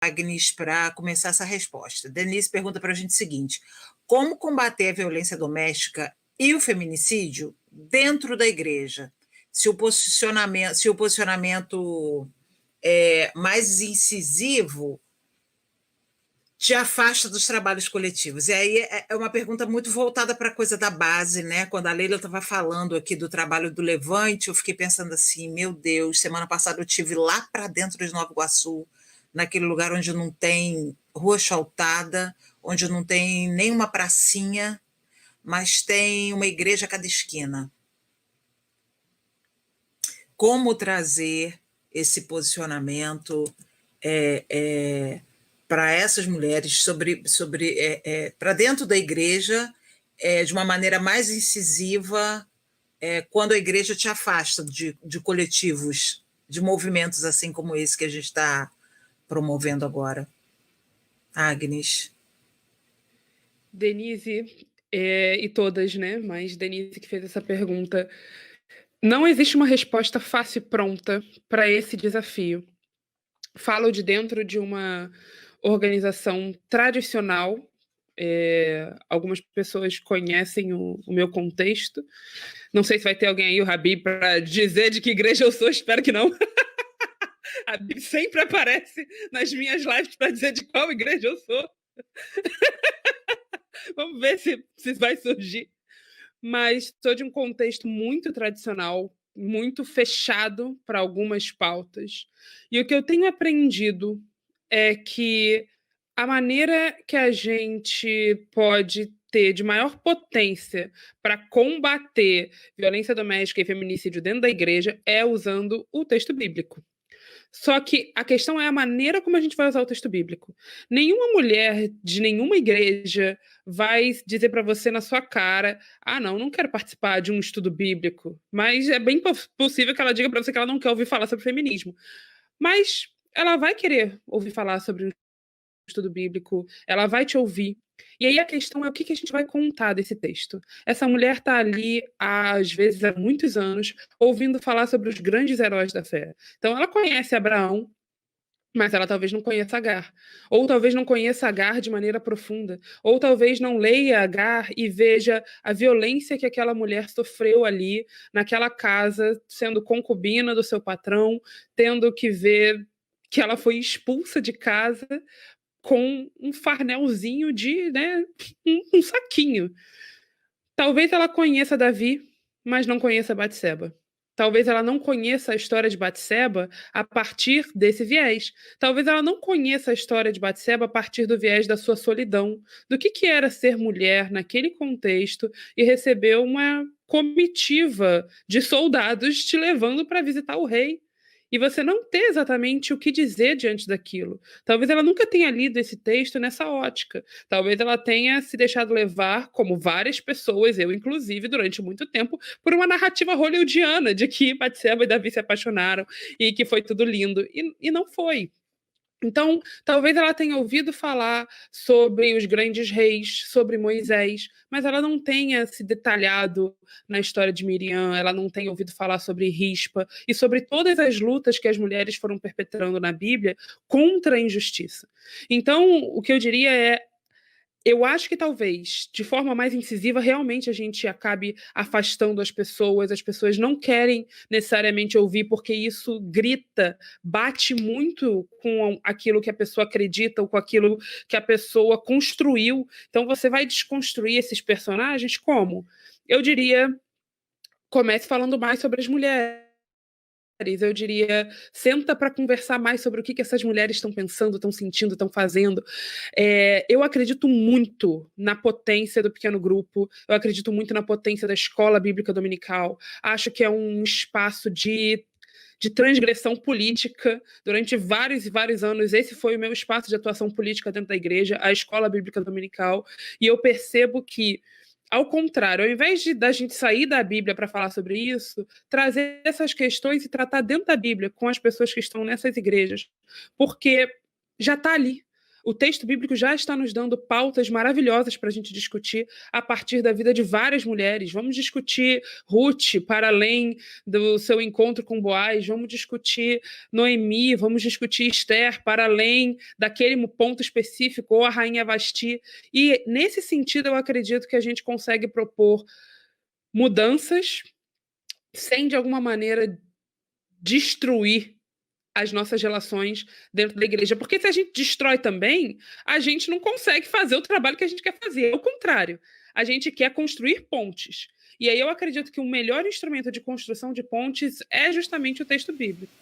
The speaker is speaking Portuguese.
Agnes para começar essa resposta. Denise pergunta para a gente o seguinte: como combater a violência doméstica e o feminicídio dentro da igreja? Se o posicionamento é mais incisivo te afasta dos trabalhos coletivos. E aí é uma pergunta muito voltada para a coisa da base, né? Quando a Leila estava falando aqui do trabalho do Levante, eu fiquei pensando assim, meu Deus, semana passada eu tive lá para dentro de Nova Iguaçu, naquele lugar onde não tem rua asfaltada, onde não tem nenhuma pracinha, mas tem uma igreja a cada esquina. Como trazer esse posicionamento para essas mulheres para dentro da igreja de uma maneira mais incisiva quando a igreja te afasta de coletivos, de movimentos assim como esse que a gente está promovendo agora. Agnes. Denise, e todas, né? Mas Denise que fez essa pergunta. Não existe uma resposta fácil e pronta para esse desafio. Falo de dentro de uma organização tradicional. Algumas pessoas conhecem o meu contexto. Não sei se vai ter alguém aí, o Rabi, para dizer de que igreja eu sou, espero que não. A Bíblia sempre aparece nas minhas lives para dizer de qual igreja eu sou. Vamos ver se vai surgir. Mas sou de um contexto muito tradicional, muito fechado para algumas pautas. E o que eu tenho aprendido é que a maneira que a gente pode ter de maior potência para combater violência doméstica e feminicídio dentro da igreja é usando o texto bíblico. Só que a questão é a maneira como a gente vai usar o texto bíblico. Nenhuma mulher de nenhuma igreja vai dizer para você na sua cara: ah, não quero participar de um estudo bíblico. Mas é bem possível que ela diga para você que ela não quer ouvir falar sobre feminismo. Mas ela vai querer ouvir falar sobre um estudo bíblico, ela vai te ouvir. E aí a questão é o que a gente vai contar desse texto. Essa mulher está ali, às vezes, há muitos anos, ouvindo falar sobre os grandes heróis da fé. Então, ela conhece Abraão, mas ela talvez não conheça Agar. Ou talvez não conheça Agar de maneira profunda. Ou talvez não leia Agar e veja a violência que aquela mulher sofreu ali, naquela casa, sendo concubina do seu patrão, tendo que ver que ela foi expulsa de casa com um farnelzinho de, né, um saquinho. Talvez ela conheça Davi, mas não conheça Batseba. Talvez ela não conheça a história de Batseba a partir desse viés. Talvez ela não conheça a história de Batseba a partir do viés da sua solidão, do que era ser mulher naquele contexto e receber uma comitiva de soldados te levando para visitar o rei. E você não ter exatamente o que dizer diante daquilo. Talvez ela nunca tenha lido esse texto nessa ótica. Talvez ela tenha se deixado levar, como várias pessoas, eu inclusive, durante muito tempo, por uma narrativa hollywoodiana de que Batseba e Davi se apaixonaram e que foi tudo lindo. E não foi. Então, talvez ela tenha ouvido falar sobre os grandes reis, sobre Moisés, mas ela não tenha se detalhado na história de Miriam, ela não tenha ouvido falar sobre Rispa e sobre todas as lutas que as mulheres foram perpetrando na Bíblia contra a injustiça. Então, o que eu diria é eu acho que talvez, de forma mais incisiva, realmente a gente acabe afastando as pessoas não querem necessariamente ouvir, porque isso grita, bate muito com aquilo que a pessoa acredita ou com aquilo que a pessoa construiu. Então você vai desconstruir esses personagens como? Eu diria, comece falando mais sobre as mulheres. Eu diria, senta para conversar mais sobre o que essas mulheres estão pensando, estão sentindo, estão fazendo. Eu acredito muito na potência do pequeno grupo, eu acredito muito na potência da escola bíblica dominical. Acho que é um espaço de transgressão política. Durante vários e vários anos, esse foi o meu espaço de atuação política dentro da igreja, a escola bíblica dominical. E eu percebo que, ao contrário, ao invés da gente sair da Bíblia para falar sobre isso, trazer essas questões e tratar dentro da Bíblia com as pessoas que estão nessas igrejas, porque já está ali. O texto bíblico já está nos dando pautas maravilhosas para a gente discutir a partir da vida de várias mulheres. Vamos discutir Ruth para além do seu encontro com Boaz, vamos discutir Noemi, vamos discutir Esther para além daquele ponto específico, ou a Rainha Vasti. E, nesse sentido, eu acredito que a gente consegue propor mudanças sem, de alguma maneira, destruir as nossas relações dentro da igreja. Porque se a gente destrói também, a gente não consegue fazer o trabalho que a gente quer fazer. Ao contrário, a gente quer construir pontes. E aí eu acredito que o melhor instrumento de construção de pontes é justamente o texto bíblico.